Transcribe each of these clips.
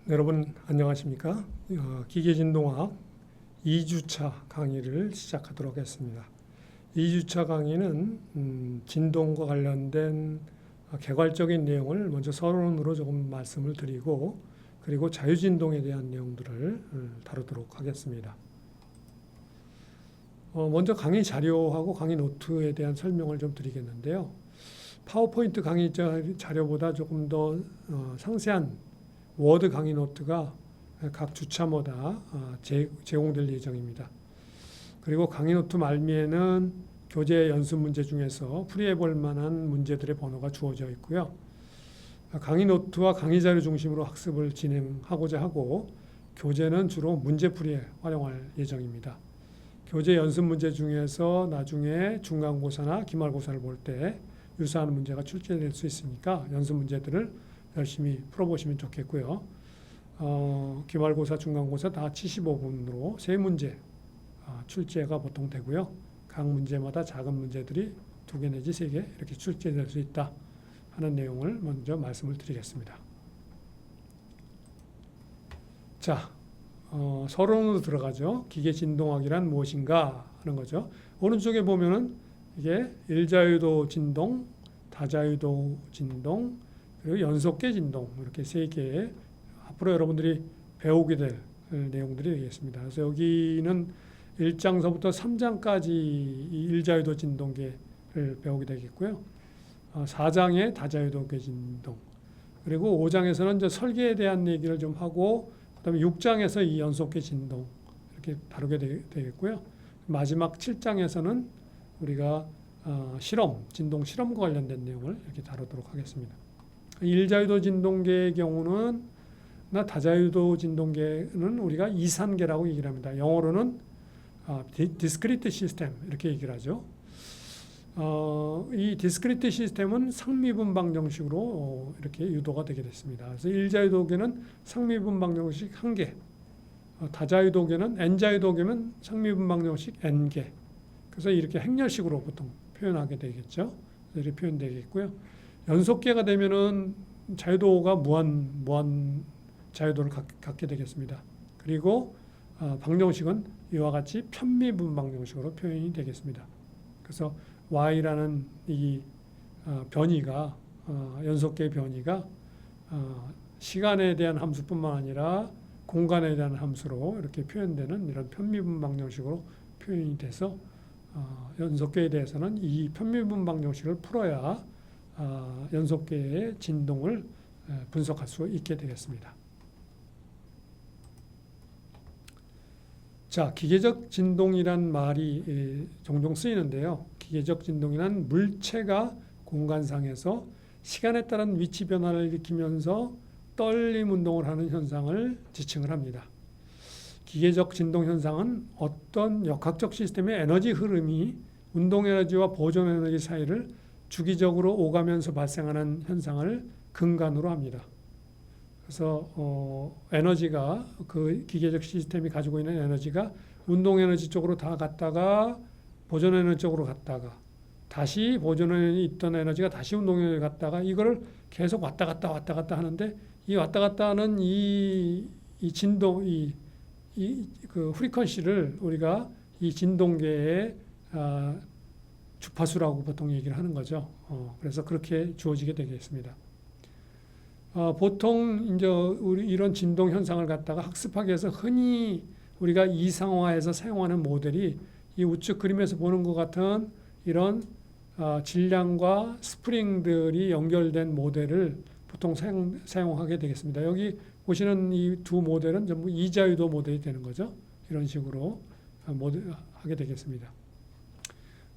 여러분 안녕하십니까? 기계진동학 2주차 강의를 시작하도록 했습니다. 2주차 강의는 진동과 관련된 개괄적인 내용을 먼저 서론으로 조금 말씀을 드리고 그리고 자유진동에 대한 내용들을 다루도록 하겠습니다. 먼저 강의 자료하고 강의 노트에 대한 설명을 좀 드리겠는데요. 파워포인트 강의 자료보다 조금 더 상세한 워드 강의 노트가 각 주차마다 제공될 예정입니다. 그리고 강의 노트 말미에는 교재 연습 문제 중에서 풀이해 볼 만한 문제들의 번호가 주어져 있고요. 강의 노트와 강의 자료 중심으로 학습을 진행하고자 하고 교재는 주로 문제풀이에 활용할 예정입니다. 교재 연습 문제 중에서 나중에 중간고사나 기말고사를 볼 때 유사한 문제가 출제될 수 있으니까 연습 문제들을 열심히 풀어보시면 좋겠고요. 기말고사, 중간고사 다 75분으로 3문제 출제가 보통 되고요. 각 문제마다 작은 문제들이 2개 내지 3개 이렇게 출제될 수 있다 하는 내용을 먼저 말씀을 드리겠습니다. 자, 서론으로 들어가죠. 기계진동학이란 무엇인가 하는 거죠. 오른쪽에 보면은 이게 일자유도 진동, 다자유도 진동, 그리고 연속계 진동 이렇게 3개 앞으로 여러분들이 배우게 될 내용들이 되겠습니다. 그래서 여기는 1장서부터 3장까지 일자유도 진동계를 배우게 되겠고요. 4장에 다자유도계 진동, 그리고 5장에서는 이제 설계에 대한 얘기를 좀 하고 그다음에 6장에서 이 연속계 진동 이렇게 다루게 되겠고요. 마지막 7장에서는 우리가 실험, 진동 실험과 관련된 내용을 이렇게 다루도록 하겠습니다. 일자유도 진동계의 경우는 다자유도 진동계는 우리가 이산계라고 얘기를 합니다. 영어로는 discrete system 이렇게 얘기를 하죠. 이 discrete system은 상미분방 정식으로 이렇게 유도가 되게 됐습니다. 그래서 일자유도계는 상미분방 정식 1개, 다자유도계는 n자유도계면 상미분방 정식 n개. 그래서 이렇게 행렬식으로 보통 표현하게 되겠죠. 이렇게 표현되겠고요. 연속계가 되면은 자유도가 무한 자유도를 갖게 되겠습니다. 그리고 방정식은 이와 같이 편미분방 정식으로 표현이 되겠습니다. 그래서 y라는 이 변이가 연속계 변이가 시간에 대한 함수뿐만 아니라 공간에 대한 함수로 이렇게 표현되는 이런 편미분방 정식으로 표현이 돼서 연속계에 대해서는 이 편미분방 정식을 풀어야 연속계의 진동을 분석할 수 있게 되겠습니다. 자, 기계적 진동이란 말이 종종 쓰이는데요. 기계적 진동이란 물체가 공간상에서 시간에 따른 위치 변화를 일으키면서 떨림 운동을 하는 현상을 지칭을 합니다. 기계적 진동 현상은 어떤 역학적 시스템의 에너지 흐름이 운동 에너지와 보존 에너지 사이를 주기적으로 오가면서 발생하는 현상을 근간으로 합니다. 그래서 에너지가 그 기계적 시스템이 가지고 있는 에너지가 운동 에너지 쪽으로 다 갔다가 보존 에너지 쪽으로 갔다가 다시 보존에 있던 에너지가 다시 운동 에너지 갔다가 이거를 계속 왔다 갔다 하는데 이 왔다 갔다 하는 이 진동 그 프리퀀시를 우리가 이 진동계의 주파수라고 보통 얘기를 하는 거죠. 그래서 그렇게 주어지게 되겠습니다. 보통 이제 우리 이런 진동 현상을 갖다가 학습하기 위해서 흔히 우리가 이상화해서 사용하는 모델이 이 우측 그림에서 보는 것 같은 이런 질량과 스프링들이 연결된 모델을 보통 사용하게 되겠습니다. 여기 보시는 이 두 모델은 전부 이자유도 모델이 되는 거죠. 이런 식으로 하게 되겠습니다.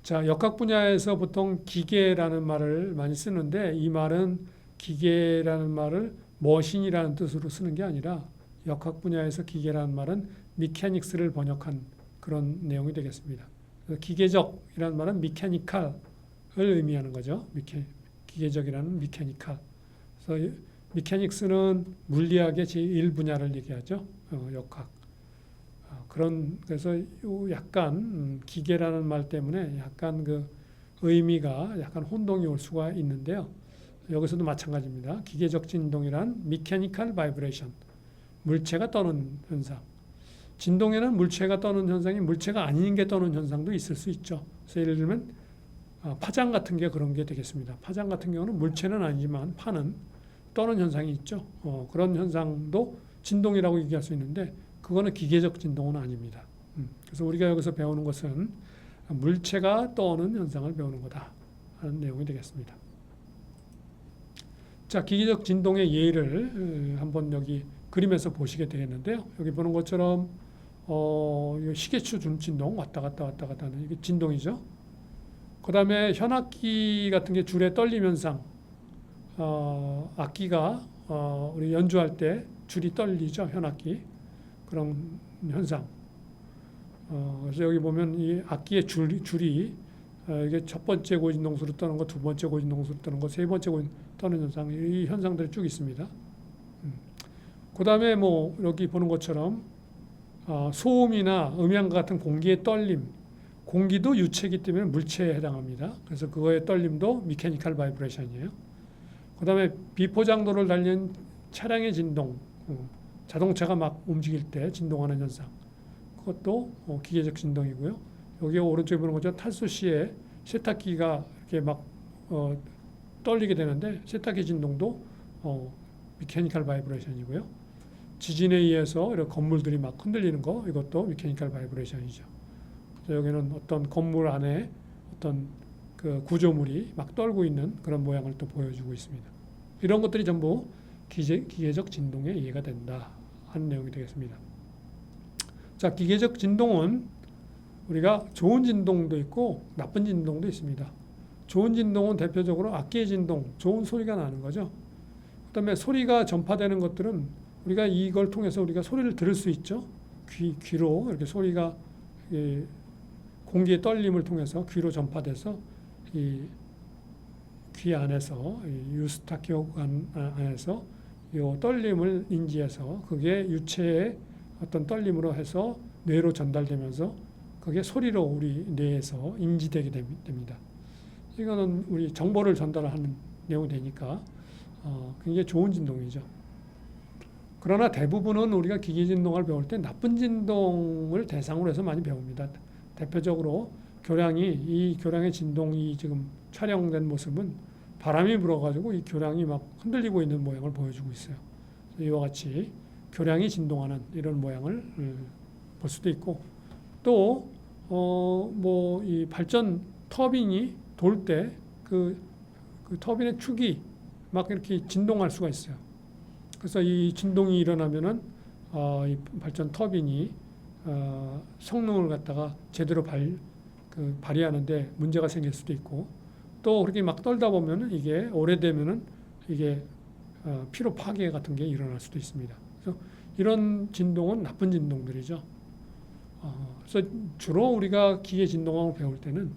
자, 역학 분야에서 보통 기계라는 말을 많이 쓰는데 이 말은 기계라는 말을 머신이라는 뜻으로 쓰는 게 아니라 역학 분야에서 기계라는 말은 미케닉스를 번역한 그런 내용이 되겠습니다. 그래서 기계적이라는 말은 미케니칼을 의미하는 거죠. 기계적이라는 미케니칼. 그래서 미케닉스는 물리학의 제1분야를 얘기하죠. 역학. 그래서 약간 기계라는 말 때문에 약간 그 의미가 약간 혼동이 올 수가 있는데요. 여기서도 마찬가지입니다. 기계적 진동이란 mechanical vibration, 물체가 떠는 현상. 진동에는 물체가 떠는 현상이 물체가 아닌 게 떠는 현상도 있을 수 있죠. 그래서 예를 들면 파장 같은 게 그런 게 되겠습니다. 파장 같은 경우는 물체는 아니지만 파는 떠는 현상이 있죠. 그런 현상도 진동이라고 얘기할 수 있는데 그거는 기계적 진동은 아닙니다. 그래서 우리가 여기서 배우는 것은 물체가 떠는 현상을 배우는 거다 하는 내용이 되겠습니다. 자, 기계적 진동의 예를 한번 여기 그림에서 보시게 되겠는데요. 여기 보는 것처럼 시계추 준 진동 왔다 갔다 하는 이게 진동이죠. 그 다음에 현악기 같은 게 줄에 떨림 현상. 악기가 우리 연주할 때 줄이 떨리죠. 현악기 그런 현상. 그래서 여기 보면 이 악기의 줄이 이게 첫 번째 고진동수로 떠는 거, 두 번째 고진동수로 떠는 거, 세 번째 떠는 현상, 이 현상들이 쭉 있습니다. 그 다음에 뭐 여기 보는 것처럼 소음이나 음향과 같은 공기의 떨림, 공기도 유체이기 때문에 물체에 해당합니다. 그래서 그거의 떨림도 미케니컬 바이브레이션이에요. 그 다음에 비포장도를 달리는 차량의 진동, 자동차가 막 움직일 때 진동하는 현상, 그것도 기계적 진동이고요. 여기 오른쪽에 보는 것처럼 탈수 시에 세탁기가 이렇게 막 떨리게 되는데 세탁기 진동도 미케니컬 바이브레이션이고요. 지진에 의해서 이런 건물들이 막 흔들리는 거 이것도 미케니컬 바이브레이션이죠. 여기는 어떤 건물 안에 어떤 그 구조물이 막 떨고 있는 그런 모양을 또 보여주고 있습니다. 이런 것들이 전부 기계적 진동에 이해가 된다 하는 내용이 되겠습니다. 자, 기계적 진동은 우리가 좋은 진동도 있고 나쁜 진동도 있습니다. 좋은 진동은 대표적으로 악기의 진동, 좋은 소리가 나는 거죠. 그다음에 소리가 전파되는 것들은 우리가 이걸 통해서 우리가 소리를 들을 수 있죠. 귀로 이렇게 소리가 공기의 떨림을 통해서 귀로 전파돼서 이 귀 안에서 유스타키오관 안에서 이 떨림을 인지해서 그게 유체의 어떤 떨림으로 해서 뇌로 전달되면서 그게 소리로 우리 뇌에서 인지되게 됩니다. 이거는 우리 정보를 전달하는 내용이 되니까 굉장히 좋은 진동이죠. 그러나 대부분은 우리가 기계 진동을 배울 때 나쁜 진동을 대상으로 해서 많이 배웁니다. 대표적으로 이 교량의 진동이 지금 촬영된 모습은 바람이 불어가지고 이 교량이 막 흔들리고 있는 모양을 보여주고 있어요. 이와 같이 교량이 진동하는 이런 모양을 볼 수도 있고 또 뭐 이 발전 터빈이 돌 때 그 터빈의 축이 막 이렇게 진동할 수가 있어요. 그래서 이 진동이 일어나면은 이 발전 터빈이 성능을 갖다가 제대로 발휘하는데 문제가 생길 수도 있고 또 그렇게 막 떨다 보면은 이게 오래되면은 이게 피로 파괴 같은 게 일어날 수도 있습니다. 그래서 이런 진동은 나쁜 진동들이죠. 그래서 주로 우리가 기계 진동학을 배울 때는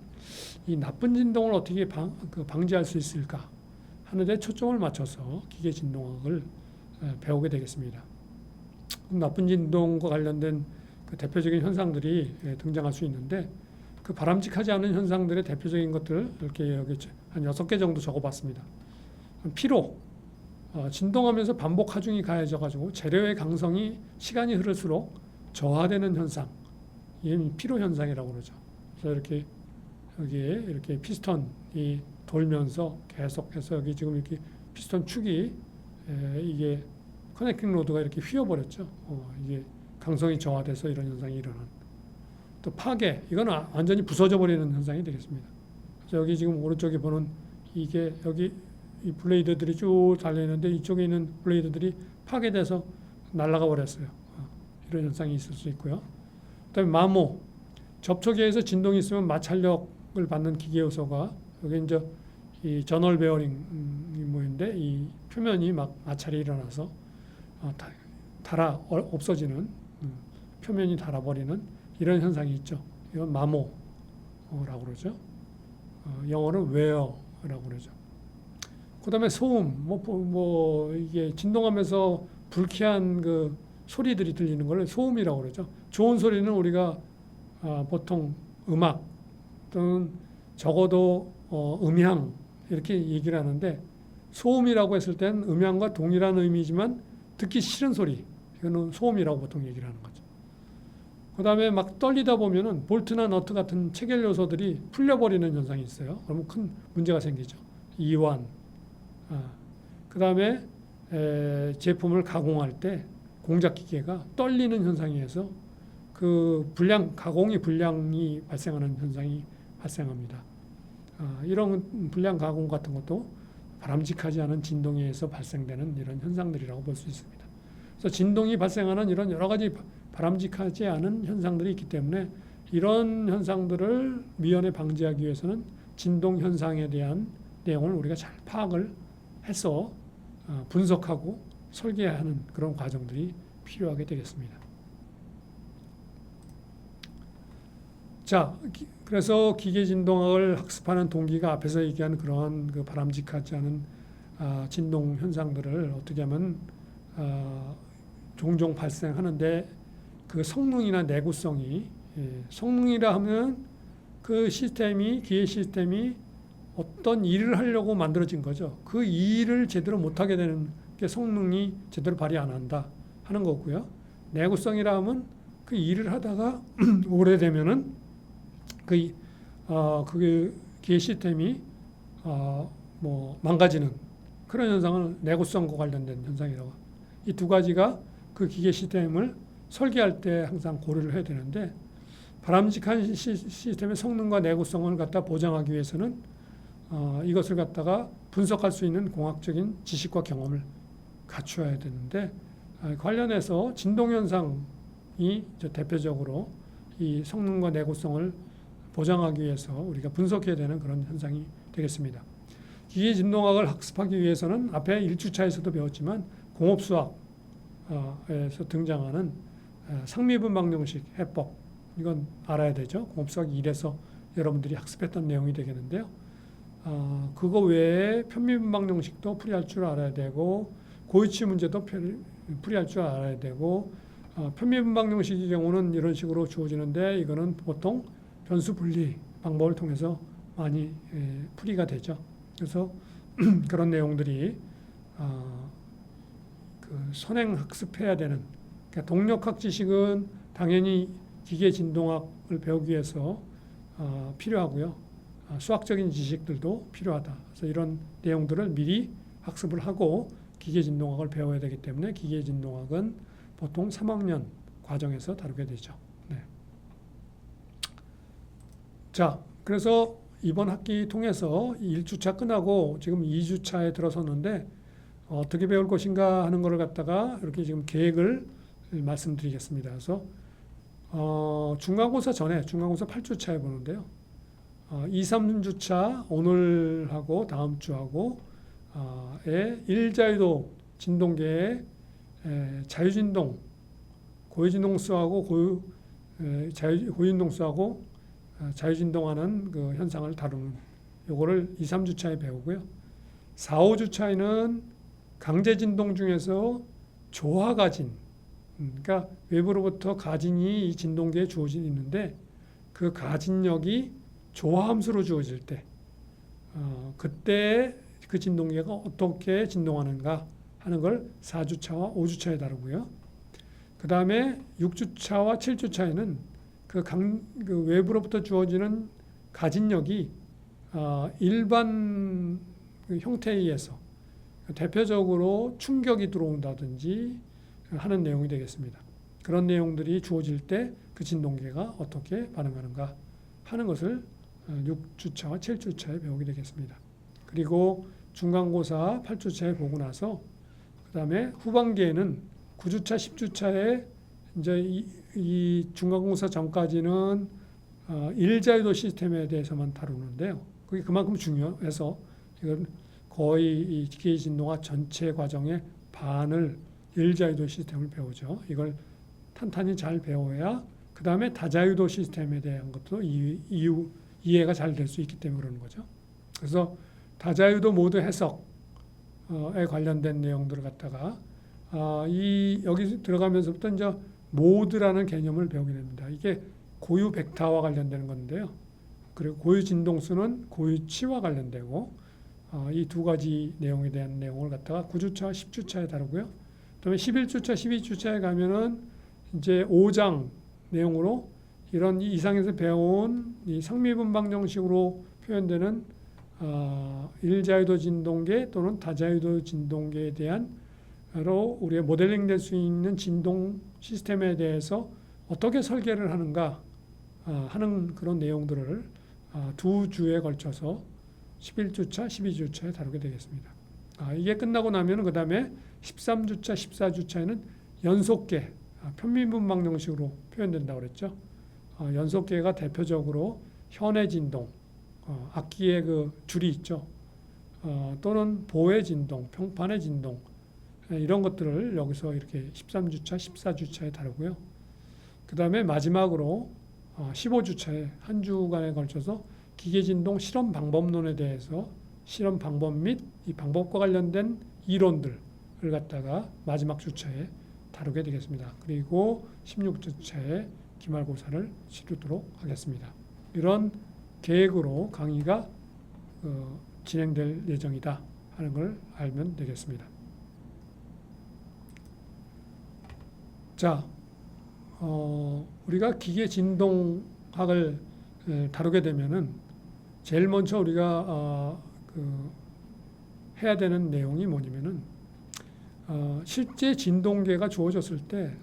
이 나쁜 진동을 어떻게 방지할 수 있을까 하는데 초점을 맞춰서 기계 진동학을 배우게 되겠습니다. 나쁜 진동과 관련된 그 대표적인 현상들이 등장할 수 있는데 그 바람직하지 않은 현상들의 대표적인 것들을 이렇게 여기 한 6개 정도 적어봤습니다. 피로, 진동하면서 반복 하중이 가해져 가지고 재료의 강성이 시간이 흐를수록 저하되는 현상, 이게 피로 현상이라고 그러죠. 그래서 이렇게 여기에 이렇게 피스톤이 돌면서 계속해서 여기 지금 이렇게 피스톤 축이 이게 커넥팅 로드가 이렇게 휘어버렸죠. 이게 강성이 저하돼서 이런 현상이 일어나는. 또 파괴, 이건 완전히 부서져 버리는 현상이 되겠습니다. 그래서 여기 지금 오른쪽에 보는 이게 여기 이 블레이드들이 쭉 달려 있는데 이쪽에 있는 블레이드들이 파괴돼서 날아가 버렸어요. 이런 현상이 있을 수 있고요. 그다음에 마모, 접촉에 의해서 진동이 있으면 마찰력을 받는 기계 요소가 여기 이제 이 저널 베어링이 뭐인데 이 표면이 막 마찰이 일어나서 없어지는 표면이 닳아버리는 이런 현상이 있죠. 이건 마모라고 그러죠. 영어는 웨어라고 그러죠. 그다음에 소음, 이게 진동하면서 불쾌한 그 소리들이 들리는 걸 소음이라고 그러죠. 좋은 소리는 우리가 보통 음악 또는 적어도 음향 이렇게 얘기를 하는데 소음이라고 했을 땐 음향과 동일한 의미지만 듣기 싫은 소리, 이거는 소음이라고 보통 얘기를 하는 거죠. 그 다음에 막 떨리다 보면은 볼트나 너트 같은 체결 요소들이 풀려버리는 현상이 있어요. 그러면 큰 문제가 생기죠. 이완. 그 다음에 제품을 가공할 때 공작 기계가 떨리는 현상에 의해서 그 가공이 불량이 발생하는 현상이 발생합니다. 이런 불량 가공 같은 것도 바람직하지 않은 진동에 의해서 발생되는 이런 현상들이라고 볼 수 있습니다. 그래서 진동이 발생하는 이런 여러 가지 바람직하지 않은 현상들이 있기 때문에 이런 현상들을 미연에 방지하기 위해서는 진동 현상에 대한 내용을 우리가 잘 파악을 해서 분석하고 설계하는 그런 과정들이 필요하게 되겠습니다. 자, 그래서 기계 진동학을 학습하는 동기가 앞에서 얘기한 그런 그 바람직하지 않은 진동 현상들을 어떻게 하면 종종 발생하는데 그 성능이나 내구성이 성능이라 하면 그 기계 시스템이 어떤 일을 하려고 만들어진 거죠. 그 일을 제대로 못하게 되는 게 성능이 제대로 발휘 안 한다 하는 거고요. 내구성이라 하면 그 일을 하다가 오래되면은 그 기계 시스템이 뭐 망가지는 그런 현상을 내구성과 관련된 현상이라고. 이 두 가지가 그 기계 시스템을 설계할 때 항상 고려를 해야 되는데 바람직한 시스템의 성능과 내구성을 갖다 보장하기 위해서는 이것을 갖다가 분석할 수 있는 공학적인 지식과 경험을 갖추어야 되는데 관련해서 진동 현상이 대표적으로 이 성능과 내구성을 보장하기 위해서 우리가 분석해야 되는 그런 현상이 되겠습니다. 기계 진동학을 학습하기 위해서는 앞에 1주차에서도 배웠지만 공업수학에서 등장하는 상미분 방정식 해법 이건 알아야 되죠. 공업수학 1에서 여러분들이 학습했던 내용이 되겠는데요. 그거 외에 편미분 방정식도 풀이할 줄 알아야 되고 고유치 문제도 풀이할 줄 알아야 되고 편미분 방정식의 경우는 이런 식으로 주어지는데 이거는 보통 변수 분리 방법을 통해서 많이 풀이가 되죠. 그래서 그런 내용들이 그 선행 학습해야 되는 그러니까 동력학 지식은 당연히 기계 진동학을 배우기 위해서 필요하고요. 수학적인 지식들도 필요하다. 그래서 이런 내용들을 미리 학습을 하고 기계 진동학을 배워야 되기 때문에 기계 진동학은 보통 3학년 과정에서 다루게 되죠. 네. 자, 그래서 이번 학기 통해서 1주차 끝나고 지금 2주차에 들어섰는데 어떻게 배울 것인가 하는 것을 갖다가 이렇게 지금 계획을 말씀드리겠습니다. 그래서 중간고사 전에 중간고사 8주차에 보는데요. 2, 3주차 오늘하고 다음 주하고 일자유도 진동계의 자유진동, 고유진동수하고 고유진동수하고 자유진동하는 그 현상을 다루는 요거를 2, 3주차에 배우고요. 4, 5주차에는 강제진동 중에서 조화가진, 그러니까 외부로부터 가진이 이 진동계에 주어져 있는데 그 가진력이 조화함수로 주어질 때 그때 그 진동계가 어떻게 진동하는가 하는 걸 4주차와 5주차에 다루고요. 그 다음에 6주차와 7주차에는 그 외부로부터 주어지는 가진력이 일반 형태에 의해서 대표적으로 충격이 들어온다든지 하는 내용이 되겠습니다. 그런 내용들이 주어질 때 그 진동계가 어떻게 반응하는가 하는 것을 6주차와 7주차에 배우게 되겠습니다. 그리고 중간고사 8주차에 보고 나서 그 다음에 후반기에는 9주차, 10주차에 이제 이 중간고사 전까지는 일자유도 시스템에 대해서만 다루는데요. 그게 그만큼 중요해서 이건 거의 이 기계 진동학 전체 과정의 반을 일자유도 시스템을 배우죠. 이걸 탄탄히 잘 배워야 그 다음에 다자유도 시스템에 대한 것도 이해가 잘 될 수 있기 때문에 그러는 거죠. 그래서 다자유도 모드 해석에 관련된 내용들을 갖다가 여기 들어가면서부터 이제 모드라는 개념을 배우게 됩니다. 이게 고유 벡터와 관련되는 건데요. 그리고 고유 진동수는 고유치와 관련되고 이 두 가지 내용에 대한 내용을 갖다가 9주차, 10주차에 다루고요. 그다음에 11주차, 12주차에 가면은 이제 5장 내용으로 이런 이상에서 배워온 이 상미분방 정식으로 표현되는 일자유도 진동계 또는 다자유도 진동계에 대한 우리가 모델링 될 수 있는 진동 시스템에 대해서 어떻게 설계를 하는가 하는 그런 내용들을 두 주에 걸쳐서 11주차, 12주차에 다루게 되겠습니다. 이게 끝나고 나면 그 다음에 13주차, 14주차에는 연속계, 편미분방 정식으로 표현된다고 그랬죠. 연속계가 대표적으로 현의 진동, 악기의 그 줄이 있죠. 또는 보의 진동, 평판의 진동, 이런 것들을 여기서 이렇게 13주차, 14주차에 다루고요. 그 다음에 마지막으로 15주차에 한 주간에 걸쳐서 기계진동 실험 방법론에 대해서 실험 방법 및 이 방법과 관련된 이론들을 갖다가 마지막 주차에 다루게 되겠습니다. 그리고 16주차에 기말고사를 치르도록 하겠습니다. 이런 계획으로 강의가 진행될 예정이다 하는 걸 알면 되겠습니다. 자, 우리가 기계진동학을 다루게 되면은 제일 먼저 우리가 해야 되는 내용이 뭐냐면은 실제 진동계가 주어졌을 때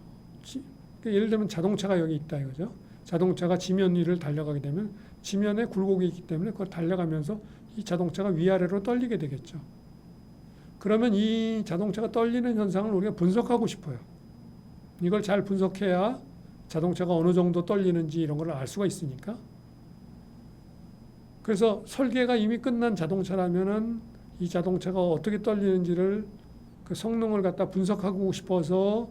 예를 들면 자동차가 여기 있다 이거죠. 자동차가 지면 위를 달려가게 되면 지면에 굴곡이 있기 때문에 그걸 달려가면서 이 자동차가 위아래로 떨리게 되겠죠. 그러면 이 자동차가 떨리는 현상을 우리가 분석하고 싶어요. 이걸 잘 분석해야 자동차가 어느 정도 떨리는지 이런 걸 알 수가 있으니까. 그래서 설계가 이미 끝난 자동차라면은 이 자동차가 어떻게 떨리는지를 그 성능을 갖다 분석하고 싶어서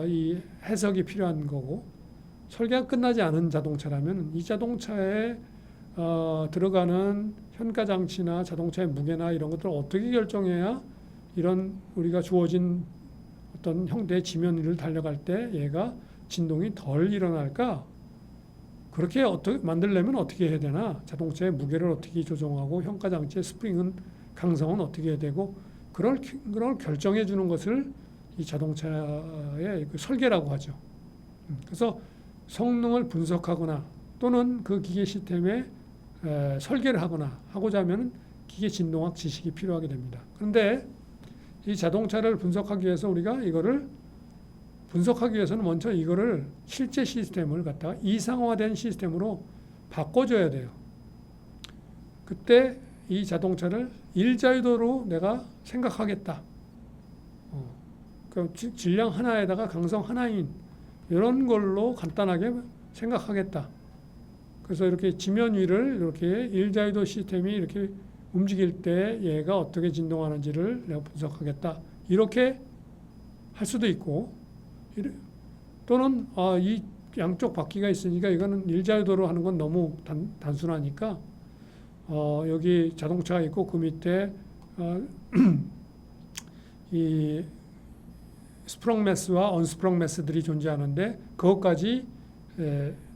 이 해석이 필요한 거고, 설계가 끝나지 않은 자동차라면 이 자동차에 들어가는 현가 장치나 자동차의 무게나 이런 것들을 어떻게 결정해야 이런 우리가 주어진 어떤 형태의 지면 위를 달려갈 때 얘가 진동이 덜 일어날까? 그렇게 어떻게 만들려면 어떻게 해야 되나? 자동차의 무게를 어떻게 조정하고 현가 장치의 스프링은 강성은 어떻게 해야 되고 그걸 결정해 주는 것을 이 자동차의 그 설계라고 하죠. 그래서 성능을 분석하거나 또는 그 기계 시스템에 설계를 하거나 하고자 하면 기계 진동학 지식이 필요하게 됩니다. 그런데 이 자동차를 분석하기 위해서 우리가 이거를 분석하기 위해서는 먼저 이거를 실제 시스템을 갖다가 이상화된 시스템으로 바꿔줘야 돼요. 그때 이 자동차를 일자유도로 내가 생각하겠다. 그 질량 하나에다가 강성 하나인 이런 걸로 간단하게 생각하겠다. 그래서 이렇게 지면 위를 이렇게 일자유도 시스템이 이렇게 움직일 때 얘가 어떻게 진동하는지를 내가 분석하겠다. 이렇게 할 수도 있고, 또는 이 양쪽 바퀴가 있으니까 이거는 일자유도로 하는 건 너무 단순하니까 여기 자동차가 있고 그 밑에 이 스프렁 매스와 언스프렁 매스들이 존재하는데 그것까지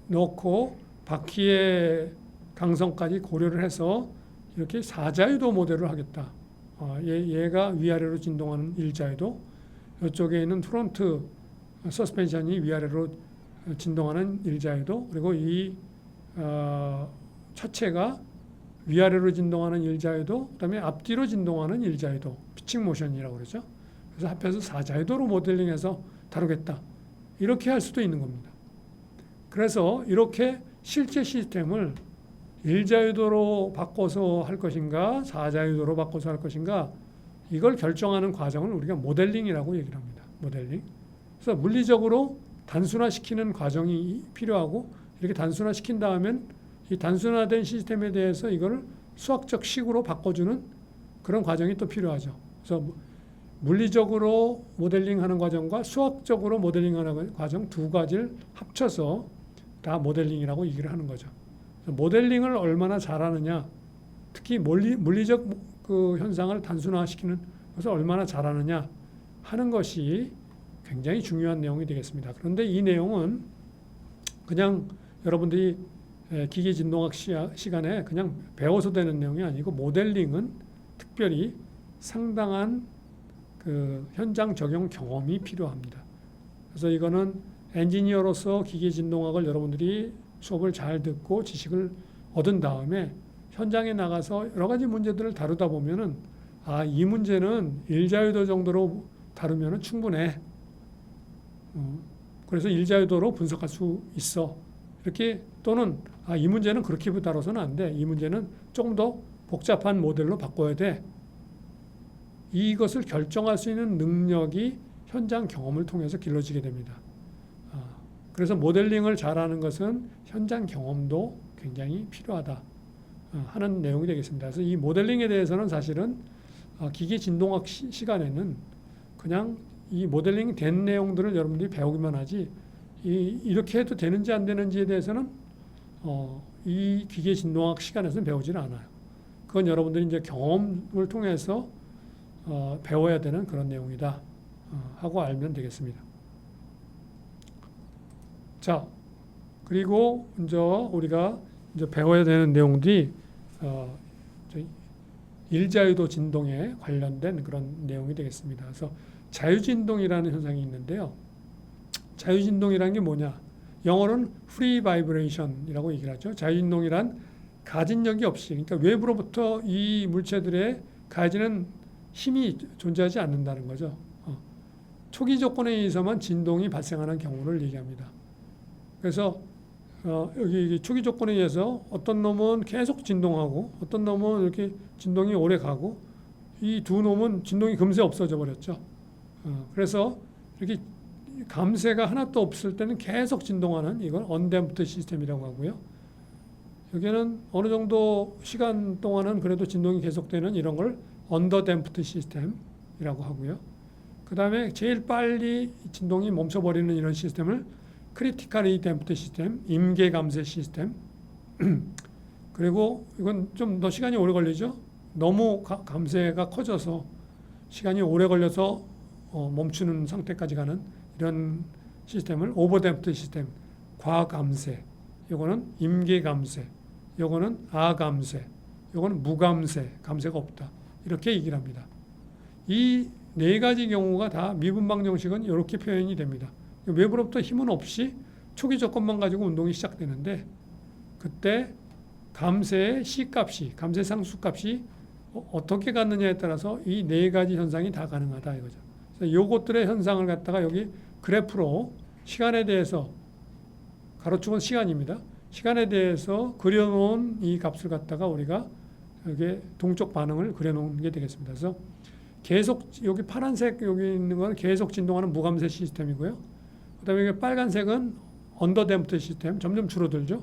넣고 바퀴의 강성까지 고려를 해서 이렇게 사자유도 모델을 하겠다. 얘가 위아래로 진동하는 일자유도, 이쪽에 있는 프론트 서스펜션이 위아래로 진동하는 일자유도, 그리고 이 차체가 위아래로 진동하는 일자유도, 그다음에 앞뒤로 진동하는 일자유도, 피칭 모션이라고 그러죠. 그래서 합해서 사자유도로 모델링해서 다루겠다. 이렇게 할 수도 있는 겁니다. 그래서 이렇게 실제 시스템을 일자유도로 바꿔서 할 것인가, 사자유도로 바꿔서 할 것인가, 이걸 결정하는 과정을 우리가 모델링이라고 얘기를 합니다. 모델링. 그래서 물리적으로 단순화시키는 과정이 필요하고, 이렇게 단순화시킨 다음엔 이 단순화된 시스템에 대해서 이걸 수학적 식으로 바꿔주는 그런 과정이 또 필요하죠. 그래서 물리적으로 모델링하는 과정과 수학적으로 모델링하는 과정 두 가지를 합쳐서 다 모델링이라고 얘기를 하는 거죠. 모델링을 얼마나 잘하느냐, 특히 물리적 그 현상을 단순화시키는 것을 얼마나 잘하느냐 하는 것이 굉장히 중요한 내용이 되겠습니다. 그런데 이 내용은 그냥 여러분들이 기계진동학 시간에 그냥 배워서 되는 내용이 아니고, 모델링은 특별히 상당한 그 현장 적용 경험이 필요합니다. 그래서 이거는 엔지니어로서 기계 진동학을 여러분들이 수업을 잘 듣고 지식을 얻은 다음에 현장에 나가서 여러 가지 문제들을 다루다 보면은 이 문제는 일자유도 정도로 다루면은 충분해. 그래서 일자유도로 분석할 수 있어. 이렇게 또는 이 문제는 그렇게 다뤄서는 안 돼. 이 문제는 조금 더 복잡한 모델로 바꿔야 돼. 이것을 결정할 수 있는 능력이 현장 경험을 통해서 길러지게 됩니다. 그래서 모델링을 잘하는 것은 현장 경험도 굉장히 필요하다 하는 내용이 되겠습니다. 그래서 이 모델링에 대해서는 사실은 기계 진동학 시간에는 그냥 이 모델링 된 내용들을 여러분들이 배우기만 하지 이렇게 해도 되는지 안 되는지에 대해서는 이 기계 진동학 시간에서는 배우지는 않아요. 그건 여러분들이 이제 경험을 통해서 배워야 되는 그런 내용이다 하고 알면 되겠습니다. 자, 그리고 이제 우리가 이제 배워야 되는 내용들이 일자유도 진동에 관련된 그런 내용이 되겠습니다. 그래서 자유진동이라는 현상이 있는데요. 자유진동이라는 게 뭐냐? 영어로는 free vibration이라고 얘기를 하죠. 자유진동이란 가진력이 없이, 그러니까 외부로부터 이 물체들에 가해지는 힘이 존재하지 않는다는 거죠. 초기 조건에 의해서만 진동이 발생하는 경우를 얘기합니다. 그래서 여기 초기 조건에 의해서 어떤 놈은 계속 진동하고 어떤 놈은 이렇게 진동이 오래 가고 이 두 놈은 진동이 금세 없어져 버렸죠. 그래서 이렇게 감쇄가 하나도 없을 때는 계속 진동하는 이걸 언댐프드 시스템이라고 하고요. 여기는 어느 정도 시간 동안은 그래도 진동이 계속되는 이런 걸 언더댐프드 시스템이라고 하고요. 그 다음에 제일 빨리 진동이 멈춰버리는 이런 시스템을 크리티컬리 댐프드 시스템, 임계 감쇄 시스템. 그리고 이건 좀 더 시간이 오래 걸리죠. 너무 감쇄가 커져서 시간이 오래 걸려서 멈추는 상태까지 가는 이런 시스템을 오버댐프드 시스템, 과감쇄. 요거는 임계 감쇄. 요거는 아감쇄. 요거는 무감쇄, 감쇄가 없다. 이렇게 얘기를 합니다. 이 네 가지 경우가 다 미분방 정식은 이렇게 표현이 됩니다. 외부로부터 힘은 없이 초기 조건만 가지고 운동이 시작되는데 그때 감쇄의 C값이, 감쇄 상수값이 어떻게 갔느냐에 따라서 이 네 가지 현상이 다 가능하다 이거죠. 그래서 요것들의 현상을 갖다가 여기 그래프로 시간에 대해서 가로축은 시간입니다. 시간에 대해서 그려놓은 이 값을 갖다가 우리가 여기 동적 반응을 그려놓은 게 되겠습니다. 그래서 계속 여기 파란색 여기 있는 건 계속 진동하는 무감쇄 시스템이고요. 그다음에 여기 빨간색은 언더댐프드 시스템, 점점 줄어들죠.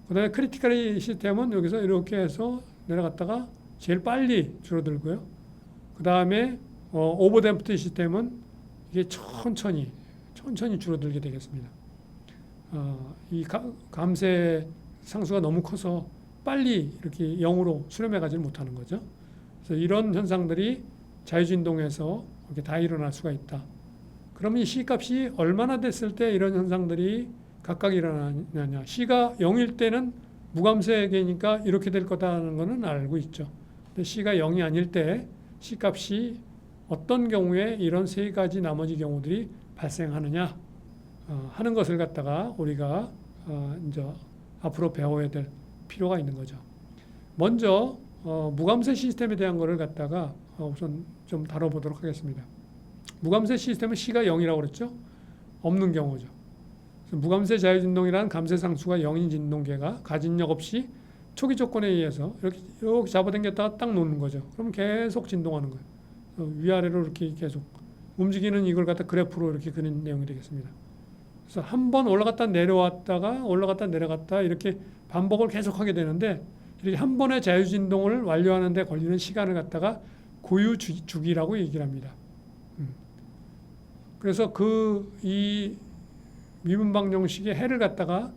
그다음에 크리티컬 시스템은 여기서 이렇게 해서 내려갔다가 제일 빨리 줄어들고요. 그다음에 오버댐프드 시스템은 이게 천천히 줄어들게 되겠습니다. 이 감쇄 상수가 너무 커서 빨리 이렇게 0으로 수렴해 가지 못하는 거죠. 그래서 이런 현상들이 자유진동에서 이렇게 다 일어날 수가 있다. 그러면 이 C값이 얼마나 됐을 때 이런 현상들이 각각 일어나느냐. C가 0일 때는 무감쇄계니까 이렇게 될 거다라는 것은 알고 있죠. 근데 C가 0이 아닐 때 C값이 어떤 경우에 이런 세 가지 나머지 경우들이 발생하느냐 하는 것을 갖다가 우리가 이제 앞으로 배워야 될 필요가 있는 거죠. 먼저 무감쇄 시스템에 대한 것을 갖다가 우선 좀 다뤄보도록 하겠습니다. 무감쇄 시스템은 C가 0이라고 그랬죠? 없는 경우죠. 무감쇄 자유진동이라는 감쇄 상수가 0인 진동계가 가진력 없이 초기 조건에 의해서 이렇게 잡아당겼다가 딱 놓는 거죠. 그럼 계속 진동하는 거예요. 위아래로 이렇게 계속 움직이는 이걸 갖다 그래프로 이렇게 그린 내용이 되겠습니다. 그래서 한 번 올라갔다 내려왔다가 올라갔다 내려갔다 이렇게 반복을 계속하게 되는데 이렇게 한 번의 자유진동을 완료하는 데 걸리는 시간을 갖다가 고유 주기라고 얘기를 합니다. 그래서 이 미분방 정식의 해를 갖다가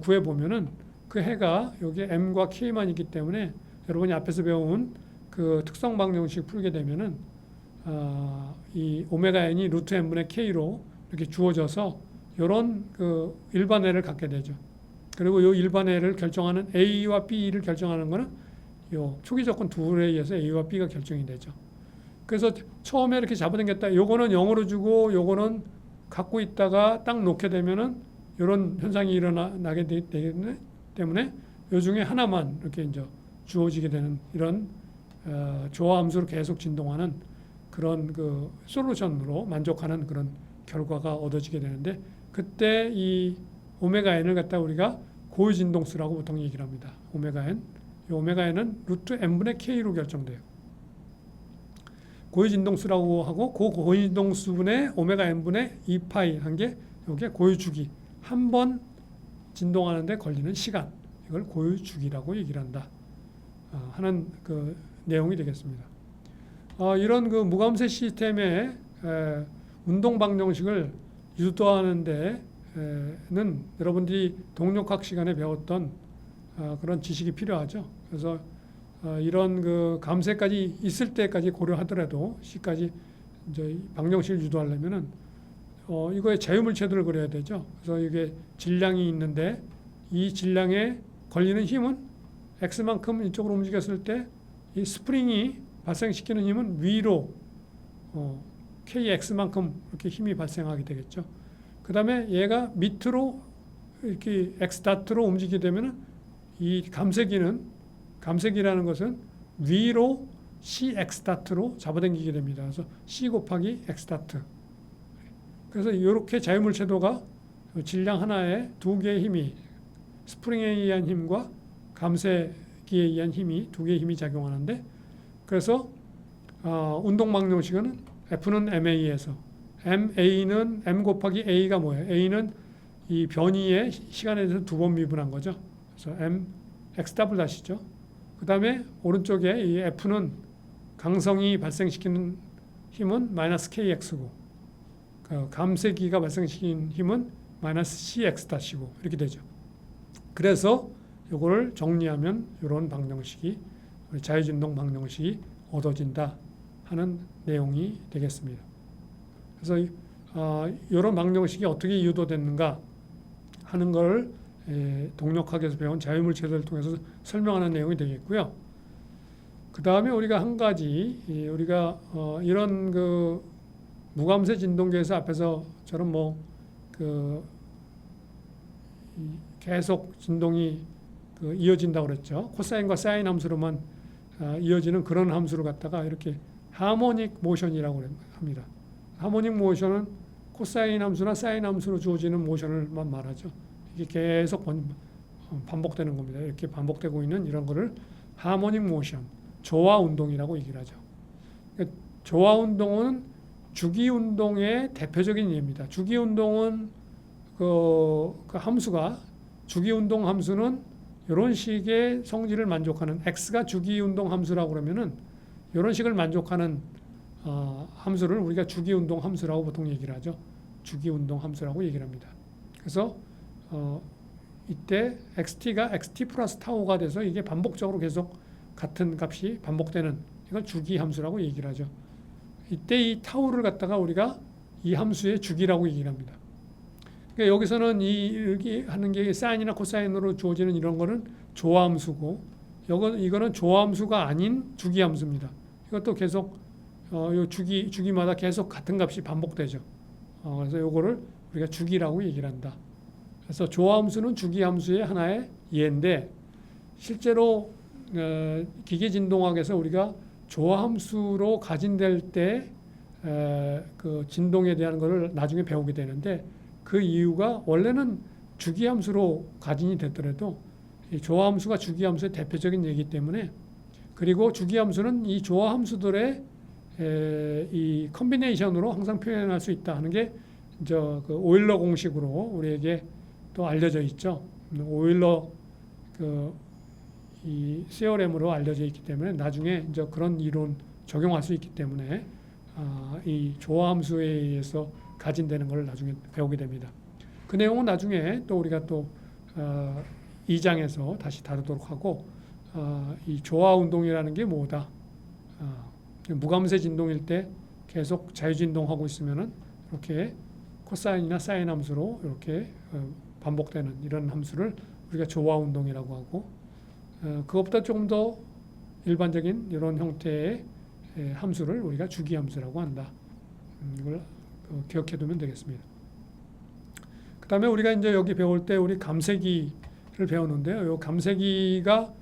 구해 보면은 그 해가 여기 m과 k만 있기 때문에 여러분이 앞에서 배운 그 특성방 정식 풀게 되면은 이 오메가 n이 루트 n분의 k로 이렇게 주어져서 이런 그 일반해를 갖게 되죠. 그리고 이 일반해를 결정하는 a와 b를 결정하는 거는 요 초기 조건 둘에 의해서 a와 b가 결정이 되죠. 그래서 처음에 이렇게 잡아당겼다. 요거는 0으로 주고 요거는 갖고 있다가 딱 놓게 되면은 이런 현상이 일어나게 되기 때문에 요 중에 하나만 이렇게 이제 주어지게 되는 이런 조화 함수로 계속 진동하는 그런 그 솔루션으로 만족하는 그런 결과가 얻어지게 되는데, 그때 이 오메가 n을 갖다 우리가 고유 진동수라고 보통 얘기를 합니다. 오메가 n. 이 오메가 n은 루트 n분의 k로 결정돼요. 고유 진동수라고 하고, 그 고유 진동수분의 오메가 n분의 2파이 한 게 이게 고유 주기. 한 번 진동하는데 걸리는 시간. 이걸 고유 주기라고 얘기를 한다. 하는 그 내용이 되겠습니다. 이런 그 무감세 시스템의 운동 방정식을 유도하는데 는 여러분들이 동력학 시간에 배웠던 그런 지식이 필요하죠. 그래서 이런 그 감세까지 있을 때까지 고려하더라도 C까지 이제 방정식을 유도하려면은 이거에 자유물체들을 그려야 되죠. 그래서 이게 질량이 있는데 이 질량에 걸리는 힘은 X만큼 이쪽으로 움직였을 때 이 스프링이 발생시키는 힘은 위로 KX만큼 이렇게 힘이 발생하게 되겠죠. 그 다음에 얘가 밑으로 이렇게 X 다트로 움직이게 되면은 이 감세기라는 것은 위로 CX 다트로 잡아당기게 됩니다. 그래서 C 곱하기 X 다트. 그래서 이렇게 자유물체도가 질량 하나에 두 개의 힘이, 스프링에 의한 힘과 감세기에 의한 힘이, 두 개의 힘이 작용하는데, 그래서 운동 방정식은 F는 MA에서, MA는 M 곱하기 A가 뭐예요? A는 이 변이의 시간에 대해서 두 번 미분한 거죠. 그래서 M X 더블 다시죠. 그 다음에 오른쪽에 이 F는 강성이 발생시키는 힘은 마이너스 KX고, 감세기가 발생시킨 힘은 마이너스 CX 다시고 이렇게 되죠. 그래서 이걸 정리하면 이런 방정식이, 자유진동 방정식이 얻어진다 하는 내용이 되겠습니다. 그래서 이런 방정식이 어떻게 유도됐는가 하는 걸 동력학에서 배운 자유물체들을 통해서 설명하는 내용이 되겠고요. 그 다음에 우리가 한 가지, 우리가 이런 그 무감세 진동계에서 앞에서처럼 계속 진동이 이어진다고 그랬죠. 코사인과 사인 함수로만 이어지는 그런 함수를 갖다가 이렇게 하모닉 모션이라고 합니다. 하모닉 모션은 코사인 함수나 사인 함수로 주어지는 모션을만 말하죠. 이게 계속 반복되는 겁니다. 이렇게 반복되고 있는 이런 거를 하모닉 모션, 조화 운동이라고 얘기를 하죠. 그러니까 조화 운동은 주기 운동의 대표적인 예입니다. 주기 운동은 그 함수가, 주기 운동 함수는 이런 식의 성질을 만족하는, X가 주기 운동 함수라고 그러면은 이런 식을 만족하는 함수를 우리가 주기 운동 함수라고 보통 얘기를 하죠. 주기 운동 함수라고 얘기를 합니다. 그래서 이때 XT가 XT 플러스 타우가 돼서 이게 반복적으로 계속 같은 값이 반복되는, 이걸 주기 함수라고 얘기를 하죠. 이때 이 타우를 갖다가 우리가 이 함수의 주기라고 얘기를 합니다. 그러니까 여기서는 이렇게 하는 게 사인이나 코사인으로 주어지는 이런 거는 조함수고, 이거는 조함수가 아닌 주기함수입니다. 이것도 계속 요 주기마다 계속 같은 값이 반복되죠. 그래서 요거를 우리가 주기라고 얘기를 한다. 그래서 조함수는 주기함수의 하나의 예인데, 실제로 기계 진동학에서 우리가 조함수로 가진될 때 그 진동에 대한 것을 나중에 배우게 되는데, 그 이유가 원래는 주기함수로 가진이 됐더라도 이 조화함수가 주기함수의 대표적인 얘기이기 때문에, 그리고 주기함수는 이 조화함수들의 이 컨비네이션으로 항상 표현할 수 있다 하는 게 그 오일러 공식으로 우리에게 또 알려져 있죠. 오일러 이 세어렘으로 알려져 있기 때문에 나중에 이제 그런 이론 적용할 수 있기 때문에 이 조화함수에 의해서 가진되는 걸 나중에 배우게 됩니다. 그 내용은 나중에 또 우리가 또 2장에서 다시 다루도록 하고, 이 조화 운동이라는 게 뭐다. 무감세 진동일 때 계속 자유진동하고 있으면은 이렇게 코사인이나 사인 함수로 이렇게 반복되는 이런 함수를 우리가 조화 운동이라고 하고, 그것보다 조금 더 일반적인 이런 형태의 함수를 우리가 주기함수라고 한다. 이걸 기억해두면 되겠습니다. 그 다음에 우리가 이제 여기 배울 때 우리 감쇄기를 배우는데요. 이 감쇄기가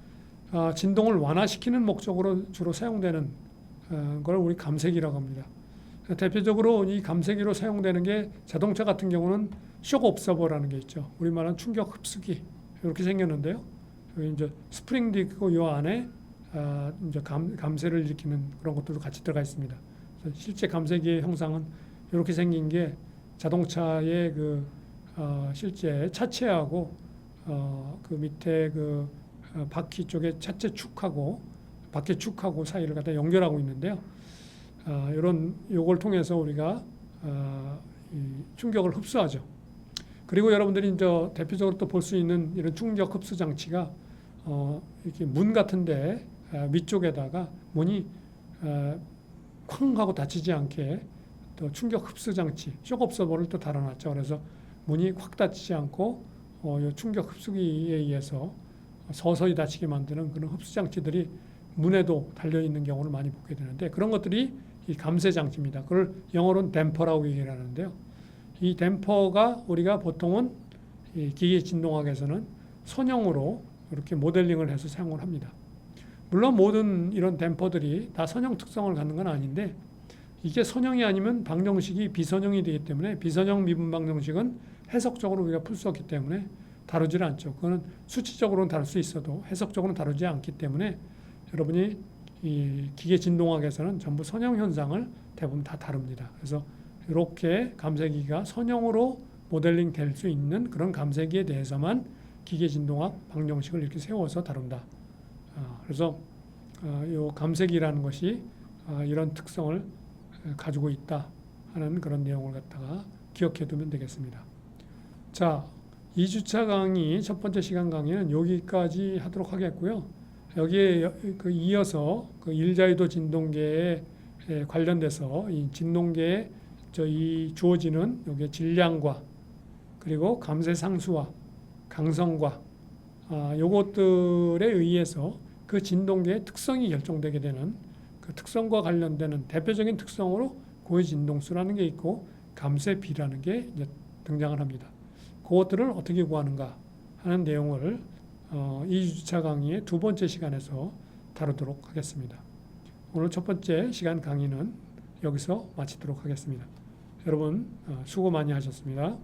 진동을 완화시키는 목적으로 주로 사용되는 걸 우리 감쇄기라고 합니다. 대표적으로 이 감쇄기로 사용되는 게 자동차 같은 경우는 쇼크 옵서버라는 게 있죠. 우리말은 충격 흡수기 이렇게 생겼는데요. 여기 이제 스프링도 있고 이 안에 이제 감쇄를 일으키는 그런 것들도 같이 들어가 있습니다. 실제 감쇄기의 형상은 이렇게 생긴 게 자동차의 실제 차체하고 그 밑에 바퀴 쪽에 차체 축하고 바퀴 축하고 사이를 갖다 연결하고 있는데요. 요걸 통해서 우리가 이 충격을 흡수하죠. 그리고 여러분들이 이제 대표적으로 또 볼 수 있는 이런 충격 흡수 장치가 이렇게 문 같은데 위쪽에다가 문이 쾅 하고 닫히지 않게 또 충격 흡수 장치, 쇼크 옵서버를 또 달아놨죠. 그래서 문이 확 닫히지 않고 이 충격 흡수기에 의해서 서서히 닫히게 만드는 그런 흡수 장치들이 문에도 달려 있는 경우를 많이 보게 되는데 그런 것들이 이 감쇄 장치입니다. 그걸 영어로는 댐퍼라고 얘기를 하는데요. 이 댐퍼가 우리가 보통은 이 기계 진동학에서는 선형으로 이렇게 모델링을 해서 사용을 합니다. 물론 모든 이런 댐퍼들이 다 선형 특성을 갖는 건 아닌데 이게 선형이 아니면 방정식이 비선형이 되기 때문에 비선형 미분 방정식은 해석적으로 우리가 풀 수 없기 때문에 다루질 않죠. 그거는 수치적으로는 다룰 수 있어도 해석적으로는 다루지 않기 때문에 여러분이 이 기계 진동학에서는 전부 선형 현상을 대부분 다 다룹니다. 그래서 이렇게 감쇄기가 선형으로 모델링 될 수 있는 그런 감쇄기에 대해서만 기계 진동학 방정식을 이렇게 세워서 다룬다. 그래서 이 감쇄기라는 것이 이런 특성을 가지고 있다 하는 그런 내용을 갖다가 기억해 두면 되겠습니다. 자, 2주차 강의 첫 번째 시간 강의는 여기까지 하도록 하겠고요. 여기에 이어서 일자유도 진동계에 관련돼서 이 진동계에 이 주어지는 여기에 질량과 그리고 감쇄 상수와 강성과 요것들에 의해서 그 진동계의 특성이 결정되게 되는 그 특성과 관련되는 대표적인 특성으로 고해 진동수라는 게 있고 감쇄비라는 게 이제 등장을 합니다. 그것들을 어떻게 구하는가 하는 내용을 2주차 강의의 두 번째 시간에서 다루도록 하겠습니다. 오늘 첫 번째 시간 강의는 여기서 마치도록 하겠습니다. 여러분 수고 많이 하셨습니다.